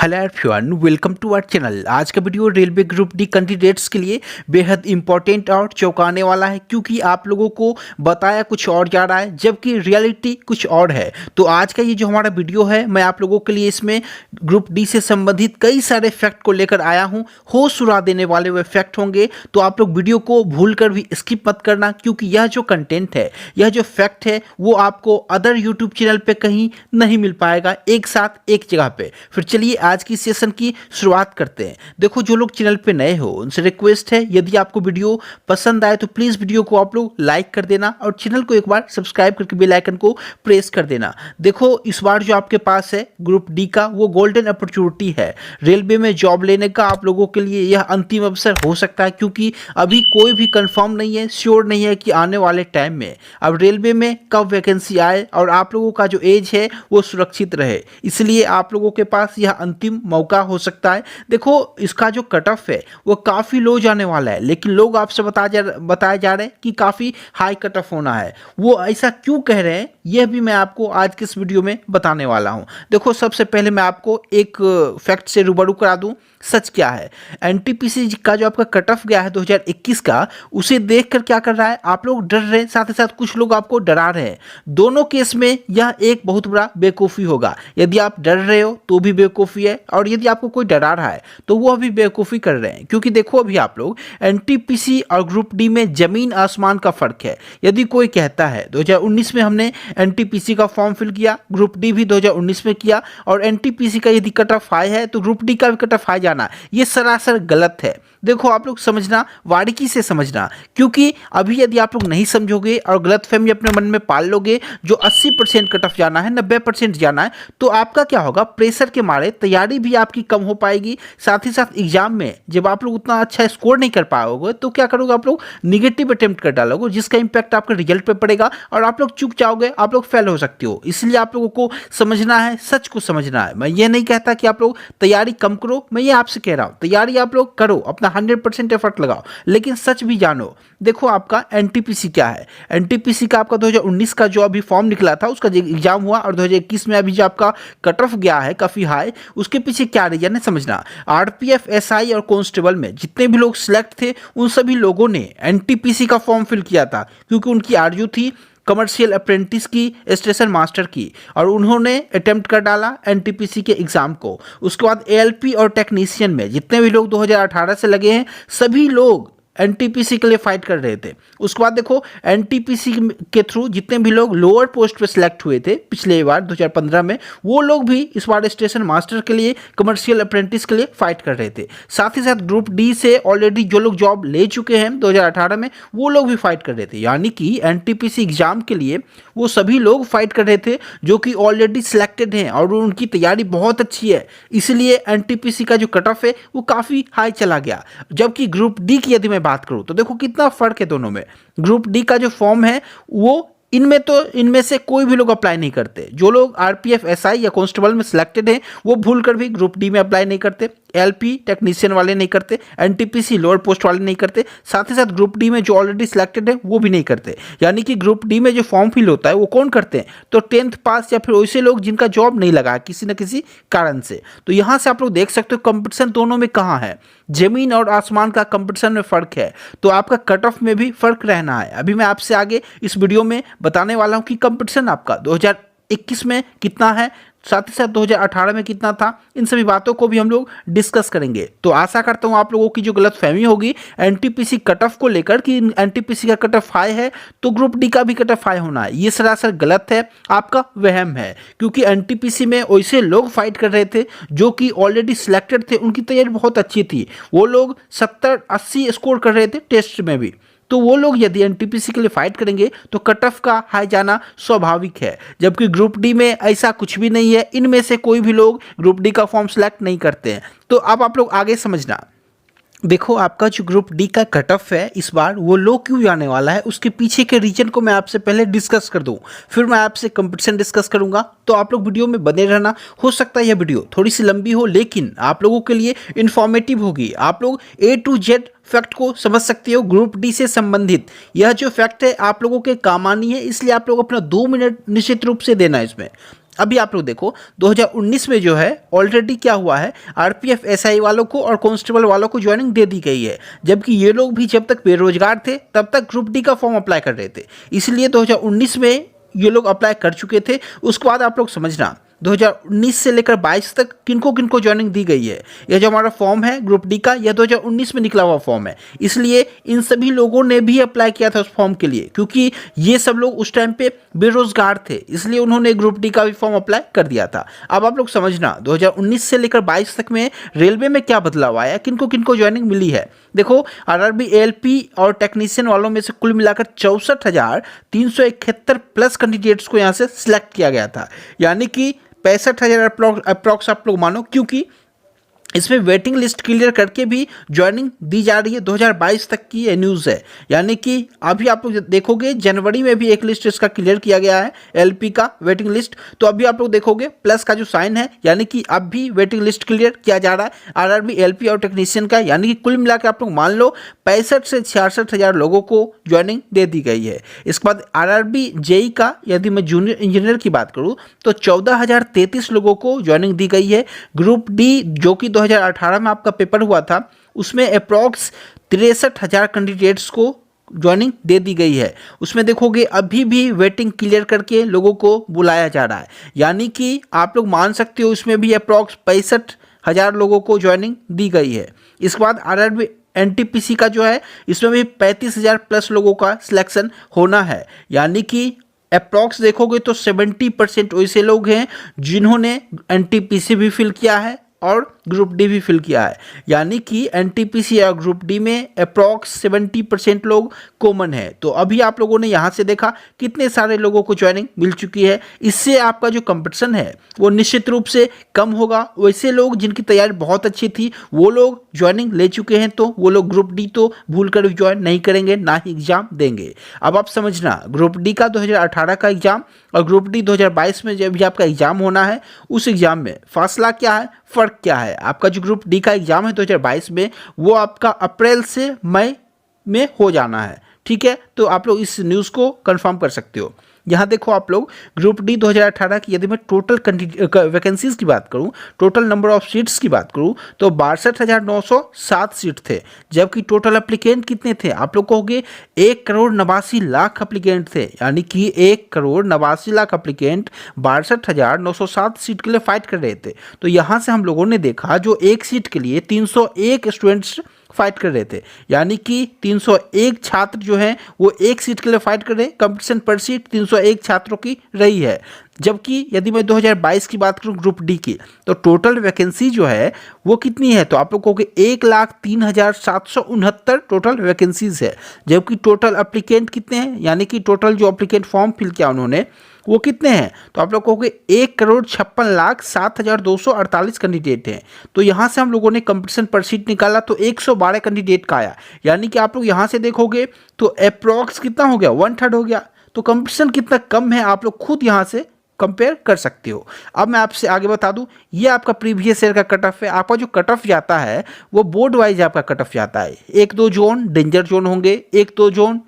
Hello everyone, welcome to our channel. आज का video railway group D candidates के लिए बेहद इंपॉर्टेंट और चौंकाने वाला है, क्योंकि आप लोगों को बताया कुछ और जा रहा है जबकि रियलिटी कुछ और है। तो आज का ये जो हमारा वीडियो है, मैं आप लोगों के लिए इसमें ग्रुप डी से संबंधित कई सारे फैक्ट को लेकर आया हूँ। होश उड़ा देने वाले वे फैक्ट होंगे, तो आप लोग वीडियो को भूल कर भी स्किप मत करना, क्योंकि यह जो कंटेंट है, यह जो फैक्ट है, वो आपको अदर यूट्यूब चैनल पर कहीं नहीं मिल पाएगा एक साथ एक जगह पे। फिर चलिए आज की सेशन की शुरुआत करते हैं। देखो, जो लोग चैनल पे नए हो उनसे रिक्वेस्ट है, यदि आपको वीडियो पसंद आए तो प्लीज वीडियो को आप लोग लाइक कर देना और चैनल को एक बार सब्सक्राइब करके बेल आइकन को प्रेस कर देना। देखो, इस बार जो आपके पास है ग्रुप डी का, वो गोल्डन अपॉर्चुनिटी है। रेलवे में जॉब लेने का आप लोगों के लिए यह अंतिम अवसर हो सकता है, क्योंकि अभी कोई भी कंफर्म नहीं है, श्योर नहीं है कि आने वाले टाइम में अब रेलवे में कब वैकेंसी आए और आप लोगों का जो एज है वो सुरक्षित रहे। इसलिए आप लोगों के पास यह अंतिम मौका हो सकता है। देखो, इसका जो कट ऑफ है वो काफ़ी लो जाने वाला है, लेकिन लोग आपसे बताए जा रहे हैं कि काफ़ी हाई कट ऑफ होना है। वो ऐसा क्यों कह रहे हैं, यह भी मैं आपको आज के इस वीडियो में बताने वाला हूं। देखो, सबसे पहले मैं आपको एक फैक्ट से रूबरू करा दूं, सच क्या है। एनटीपीसी का जो आपका कट ऑफ गया है 2021 का, उसे देखकर क्या कर रहा है, आप लोग डर रहे हैं, साथ ही साथ कुछ लोग आपको डरा रहे हैं। दोनों केस में यह एक बहुत बड़ा बेवकूफ़ी होगा। यदि आप डर रहे हो तो भी बेवकूफ़ी है, और यदि आपको कोई डरा रहा है तो वो अभी बेवकूफ़ी कर रहे हैं। क्योंकि देखो, अभी आप लोग एनटीपीसी और ग्रुप डी में जमीन आसमान का फर्क है। यदि कोई कहता है 2019 में हमने एनटीपीसी का फॉर्म फिल किया, ग्रुप डी भी 2019 में किया, और एनटीपीसी का यदि कट ऑफ हाई है तो ग्रुप डी का भी कट ऑफ हाई जाना, ये सरासर गलत है। देखो, आप लोग समझना, बारीकी से समझना, क्योंकि अभी यदि आप लोग नहीं समझोगे और गलतफहमी अपने मन में पाल लोगे, जो 80% कट ऑफ जाना है, 90% जाना है, तो आपका क्या होगा, प्रेशर के मारे तैयारी भी आपकी कम हो पाएगी। साथ ही साथ एग्जाम में जब आप लोग उतना अच्छा स्कोर नहीं कर पाओगे तो क्या करोगे, आप लोग निगेटिव अटेम्प्ट कर डालोगे, जिसका इंपैक्ट आपके रिजल्ट पे पड़ेगा और आप लोग चूक जाओगे, आप लोग फेल हो सकते हो। इसलिए आप लोगों को समझना है, सच को समझना है। मैं ये नहीं कहता कि आप लोग तैयारी कम करो, मैं ये आपसे कह रहा हूँ तैयारी आप लोग करो, अपना 100% एफर्ट लगाओ, लेकिन सच भी जानो। देखो, आपका एनटीपीसी क्या है, एनटीपीसी का आपका 2019 का जो अभी फॉर्म निकला था उसका एग्जाम हुआ, और 2021 में अभी जो आपका कट ऑफ गया है काफी हाई, उसके पीछे क्या रीजन है समझना। आरपीएफ, एसआई और कांस्टेबल में जितने भी लोग सिलेक्ट थे, उन सभी लोगों ने एनटीपीसी का फॉर्म फिल किया था, क्योंकि उनकी आरजू थी कमर्शियल अप्रेंटिस की, स्टेशन मास्टर की, और उन्होंने अटेम्प्ट कर डाला एनटीपीसी के एग्जाम को। उसके बाद एएलपी और टेक्नीशियन में जितने भी लोग 2018 से लगे हैं, सभी लोग एनटीपीसी के लिए फाइट कर रहे थे। उसके बाद देखो, एनटीपीसी के थ्रू जितने भी लोग लोअर पोस्ट पे सिलेक्ट हुए थे पिछले बार 2015 में, वो लोग भी इस बार स्टेशन मास्टर के लिए, कमर्शियल अप्रेंटिस के लिए फाइट कर रहे थे। साथ ही साथ ग्रुप डी से ऑलरेडी जो लोग जॉब ले चुके हैं 2018 में, वो लोग भी फाइट कर रहे थे। यानी कि एनटीपीसी एग्जाम के लिए वो सभी लोग फाइट कर रहे थे जो कि ऑलरेडी सिलेक्टेड हैं और उनकी तैयारी बहुत अच्छी है। इसलिए एनटीपीसी का जो कट ऑफ है वो काफ़ी हाई चला गया। जबकि ग्रुप डी की यदि मैं बात करूं तो देखो कितना फर्क है दोनों में। ग्रुप डी का जो फॉर्म है वो इनमें से कोई भी लोग अप्लाई नहीं करते। जो लोग आरपीएफ, एसआई या कांस्टेबल में सिलेक्टेड हैं, वो भूलकर भी ग्रुप डी में अप्लाई नहीं करते। एलपी टेक्नीशियन वाले नहीं करते, एनटीपीसी लोअर पोस्ट वाले नहीं करते, साथ ही साथ ग्रुप डी में जो ऑलरेडी सिलेक्टेड है वो भी नहीं करते। यानी कि ग्रुप डी में जो फॉर्म फिल होता है वो कौन करते हैं, तो 10th पास या फिर वैसे लोग जिनका जॉब नहीं लगा किसी न किसी कारण से। तो यहाँ से आप लोग देख सकते हो कंपटीशन दोनों में कहाँ है, जमीन और आसमान का कंपटीशन में फर्क है। तो आपका कट ऑफ में भी फर्क रहना है। अभी मैं आपसे आगे इस वीडियो में बताने वाला हूँ कि कंपटीशन आपका 2021 में कितना है, साथ ही साथ 2018 में कितना था। इन सभी बातों को भी हम लोग डिस्कस करेंगे। तो आशा करता हूं आप लोगों की जो गलतफहमी होगी एनटीपीसी कट ऑफ को लेकर कि एनटीपीसी का कट ऑफ हाई है तो ग्रुप डी का भी कट ऑफ हाई होना है, ये सरासर गलत है, आपका वहम है। क्योंकि एनटीपीसी में वैसे लोग फाइट कर रहे थे जो कि ऑलरेडी सिलेक्टेड थे, उनकी तैयारी बहुत अच्छी थी, वो लोग 70-80 स्कोर कर रहे थे टेस्ट में भी। तो वो लोग यदि एनटीपीसी के लिए फाइट करेंगे तो कट ऑफ का हाई जाना स्वाभाविक है। जबकि ग्रुप डी में ऐसा कुछ भी नहीं है, इनमें से कोई भी लोग ग्रुप डी का फॉर्म सेलेक्ट नहीं करते हैं। तो अब आप लोग आगे समझना। देखो, आपका जो ग्रुप डी का कट ऑफ है इस बार वो लो क्यों जाने वाला है, उसके पीछे के रीजन को मैं आपसे पहले डिस्कस कर दूं, फिर मैं आपसे कंपटीशन डिस्कस करूंगा। तो आप लोग वीडियो में बने रहना। हो सकता है यह वीडियो थोड़ी सी लंबी हो, लेकिन आप लोगों के लिए इंफॉर्मेटिव होगी। आप लोग A to Z फैक्ट को समझ सकते हो ग्रुप डी से संबंधित। यह जो फैक्ट है आप लोगों के काम आनी है, इसलिए आप लोग अपना 2 मिनट निश्चित रूप से देना इसमें। अभी आप लोग देखो 2019 में जो है ऑलरेडी क्या हुआ है, आरपीएफ एसआई वालों को और कांस्टेबल वालों को ज्वाइनिंग दे दी गई है, जबकि ये लोग भी जब तक बेरोजगार थे तब तक ग्रुप डी का फॉर्म अप्लाई कर रहे थे। इसलिए 2019 में ये लोग अप्लाई कर चुके थे। उसके बाद आप लोग समझना 2019 से लेकर 22 तक किनको किनको ज्वाइनिंग दी गई है। यह जो हमारा फॉर्म है ग्रुप डी का, यह 2019 में निकला हुआ फॉर्म है, इसलिए इन सभी लोगों ने भी अप्लाई किया था उस फॉर्म के लिए, क्योंकि ये सब लोग उस टाइम पे बेरोजगार थे, इसलिए उन्होंने ग्रुप डी का भी फॉर्म अप्लाई कर दिया था। अब आप लोग समझना 2019 से लेकर 22 तक में रेलवे में क्या बदलाव आया, किनको किनको ज्वाइनिंग मिली है। देखो आरआरबी एएलपी और टेक्नीशियन वालों में से कुल मिलाकर 64,371 प्लस कैंडिडेट्स को यहाँ से सिलेक्ट किया गया था, यानी कि 65,000 अप्रॉक्स आप लोग मानो, क्योंकि इसमें वेटिंग लिस्ट क्लियर करके भी ज्वाइनिंग दी जा रही है। 2022 तक की ये न्यूज़ है, यानी कि अभी आप लोग देखोगे जनवरी में भी एक लिस्ट इसका क्लियर किया गया है एलपी का वेटिंग लिस्ट, तो अभी आप लोग देखोगे प्लस का जो साइन है, यानी कि अब भी वेटिंग लिस्ट क्लियर किया जा रहा है आरआरबी एलपी और टेक्नीशियन का, यानी कि कुल मिलाकर आप लोग मान लो 65 से 66,000 लोगों को ज्वाइनिंग दे दी गई है। इसके बाद आरआरबी जेई का यदि मैं जूनियर इंजीनियर की बात करूँ तो 14,033 लोगों को ज्वाइनिंग दी गई है। ग्रुप डी जो कि 2018 में आपका पेपर हुआ था, उसमें अप्रॉक्स 63,000 कैंडिडेट्स को ज्वाइनिंग दे दी गई है। उसमें देखोगे अभी भी वेटिंग क्लियर करके लोगों को बुलाया जा रहा है, यानी कि आप लोग मान सकते हो इसमें भी अप्रॉक्स 65,000 लोगों को ज्वाइनिंग दी गई है। इसके बाद आरआरबी एनटीपीसी का जो है इसमें भी 35,000 प्लस लोगों का सिलेक्शन होना है, यानी कि अप्रॉक्स देखोगे तो 70% वैसे लोग हैं जिन्होंने एनटीपीसी भी फिल किया है और ग्रुप डी भी फिल किया है, यानी कि एनटीपीसी और ग्रुप डी में अप्रॉक्स 70% लोग कॉमन है। तो अभी आप लोगों ने यहाँ से देखा कितने सारे लोगों को ज्वाइनिंग मिल चुकी है। इससे आपका जो कंपटीशन है वो निश्चित रूप से कम होगा। वैसे लोग जिनकी तैयारी बहुत अच्छी थी वो लोग ज्वाइनिंग ले चुके हैं, तो वो लोग ग्रुप डी तो भूल कर भी ज्वाइन नहीं करेंगे, ना ही एग्जाम देंगे। अब आप समझना ग्रुप डी का 2018 का एग्जाम और ग्रुप डी 2022 में जब भी आपका एग्जाम होना है, उस एग्जाम में फासला क्या है, फर्क क्या है। आपका जो ग्रुप डी का एग्जाम है 2022 में, वो आपका अप्रैल से मई में हो जाना है, ठीक है। तो आप लोग इस न्यूज़ को कंफर्म कर सकते हो। यहाँ देखो आप लोग ग्रुप डी 2018 की यदि मैं टोटल वैकेंसीज की बात करूँ, टोटल नंबर ऑफ सीट्स की बात करूँ तो 62,907 सीट थे, जबकि टोटल एप्लीकेंट कितने थे आप लोग कहोगे 1,89,00,000 एप्लीकेंट थे, यानी कि 1,89,00,000 एप्लीकेंट 62,907 सीट के लिए फाइट कर रहे थे। तो यहाँ से हम लोगों ने देखा जो एक सीट के लिए 301 स्टूडेंट्स फाइट कर रहे थे, यानी कि 301 छात्र जो हैं वो एक सीट के लिए फाइट कर रहे हैं। कंपटीशन पर सीट 301 छात्रों की रही है। जबकि यदि मैं 2022 की बात करूं ग्रुप डी की, तो टोटल वैकेंसी जो है वो कितनी है, तो आप लोगों को 1,03,769 टोटल वैकेंसीज है, जबकि टोटल एप्लीकेंट कितने हैं, यानी कि टोटल जो एप्लीकेंट फॉर्म फिल किया उन्होंने वो कितने हैं, तो आप लोगों को 1,56,07,248 कैंडिडेट हैं। तो यहाँ से हम लोगों ने कंपटीशन पर सीट निकाला तो 112 कैंडिडेट का आया, यानी कि आप लोग यहाँ से देखोगे तो अप्रॉक्स कितना हो गया, 1/3 हो गया। तो कंपटीशन कितना कम है आप लोग खुद यहाँ से कंपेयर कर सकते हो। अब मैं आपसे आगे बता दूं, ये आपका प्रीवियस ईयर का कट ऑफ है। आपका जो कट ऑफ जाता है वो बोर्ड वाइज आपका कट ऑफ जाता है। 1-2 जोन डेंजर जोन होंगे, 1-2 जोन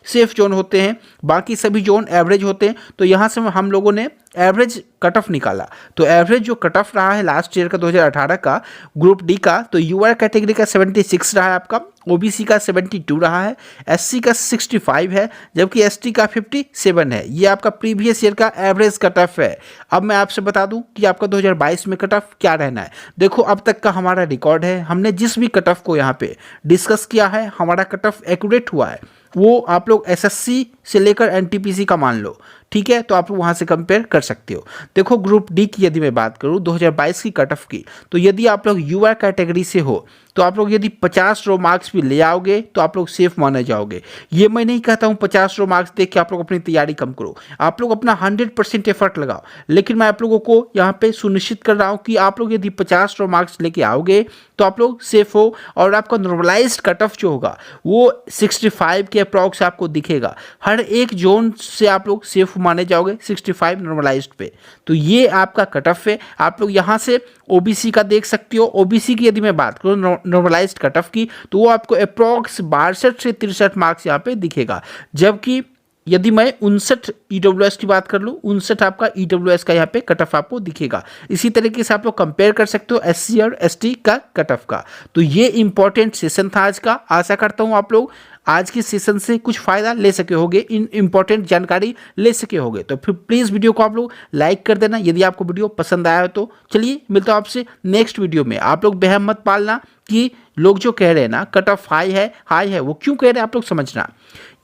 सेफ जोन होते हैं, बाकी सभी जोन एवरेज होते हैं। तो यहाँ से हम लोगों ने एवरेज कट ऑफ निकाला, तो एवरेज जो कट ऑफ रहा है लास्ट ईयर का 2018 का ग्रुप डी का, तो यूआर कैटेगरी का 76 रहा है आपका, ओबीसी का 72 रहा है, एससी का 65 है, जबकि एसटी का 57 है। ये आपका प्रीवियस ईयर का एवरेज कट ऑफ है। अब मैं आपसे बता दूं कि आपका 2022 में कट ऑफ क्या रहना है। देखो अब तक का हमारा रिकॉर्ड है, हमने जिस भी कट ऑफ को यहाँ पे डिस्कस किया है हमारा कट ऑफ एक्यूरेट हुआ है, वो आप लोग एसएससी से लेकर एनटीपीसी का मान लो, ठीक है। तो आप लोग वहाँ से कंपेयर कर सकते हो। देखो ग्रुप डी की यदि मैं बात करूँ 2022 की कट ऑफ की, तो यदि आप लोग यूआर कैटेगरी से हो तो आप लोग यदि 50 रो मार्क्स भी ले आओगे तो आप लोग सेफ माने जाओगे। ये मैं नहीं कहता हूँ 50 रो मार्क्स देख के आप लोग अपनी तैयारी कम करो, आप लोग अपना 100% एफर्ट लगाओ, लेकिन मैं आप लोगों को यहाँ पे सुनिश्चित कर रहा हूँ कि आप लोग यदि 50 रो मार्क्स लेके आओगे तो आप लोग सेफ हो, और आपका नॉर्मलाइज्ड कट ऑफ जो होगा वो 65 के अप्रॉक्स आपको दिखेगा। हर एक जोन से आप लोग सेफ माने जाओगे 65 नॉर्मलाइज्ड पे। तो ये आपका कट ऑफ है। आप लोग यहाँ से ओबीसी का देख सकते हो। ओबीसी की यदि मैं बात करूँ नॉर्मलाइज्ड कट ऑफ की, तो वो आपको अप्रॉक्स 62 से 63 मार्क्स यहाँ पे दिखेगा, जबकि यदि मैं 59 EWS की बात कर लूँ, 59 आपका EWS का यहाँ पे कट ऑफ आपको दिखेगा। इसी तरीके से आप लोग कंपेयर कर सकते हो SC और ST का कट ऑफ का। तो ये इंपॉर्टेंट सेशन था आज का। आशा करता हूँ आप लोग आज के सेशन से कुछ फ़ायदा ले सके होगे, इन इंपॉर्टेंट जानकारी ले सके होगे। तो फिर प्लीज़ वीडियो को आप लोग लाइक कर देना यदि आपको वीडियो पसंद आया हो तो। चलिए मिलता हूँ आपसे नेक्स्ट वीडियो में। आप लोग वहम मत पालना कि लोग जो कह रहे हैं ना कट ऑफ हाई है, वो क्यों कह रहे हैं आप लोग समझना।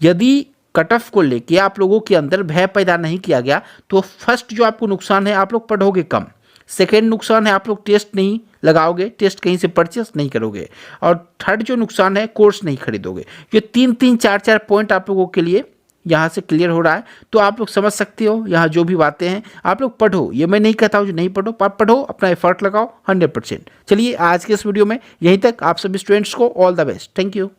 यदि कट ऑफ को लेके आप लोगों के अंदर भय पैदा नहीं किया गया तो फर्स्ट जो आपको नुकसान है, आप लोग पढ़ोगे कम। सेकेंड नुकसान है, आप लोग टेस्ट नहीं लगाओगे, टेस्ट कहीं से परचेस नहीं करोगे। और थर्ड जो नुकसान है, कोर्स नहीं खरीदोगे। ये 3-3, 4-4 पॉइंट आप लोगों के लिए यहाँ से क्लियर हो रहा है। तो आप लोग समझ सकते हो यहाँ जो भी बातें हैं। आप लोग पढ़ो, ये मैं नहीं कहता हूँ जो नहीं पढ़ो, पढ़ो, अपना एफर्ट लगाओ 100%। चलिए आज के इस वीडियो में यहीं तक। आप सभी स्टूडेंट्स को all the best. Thank you.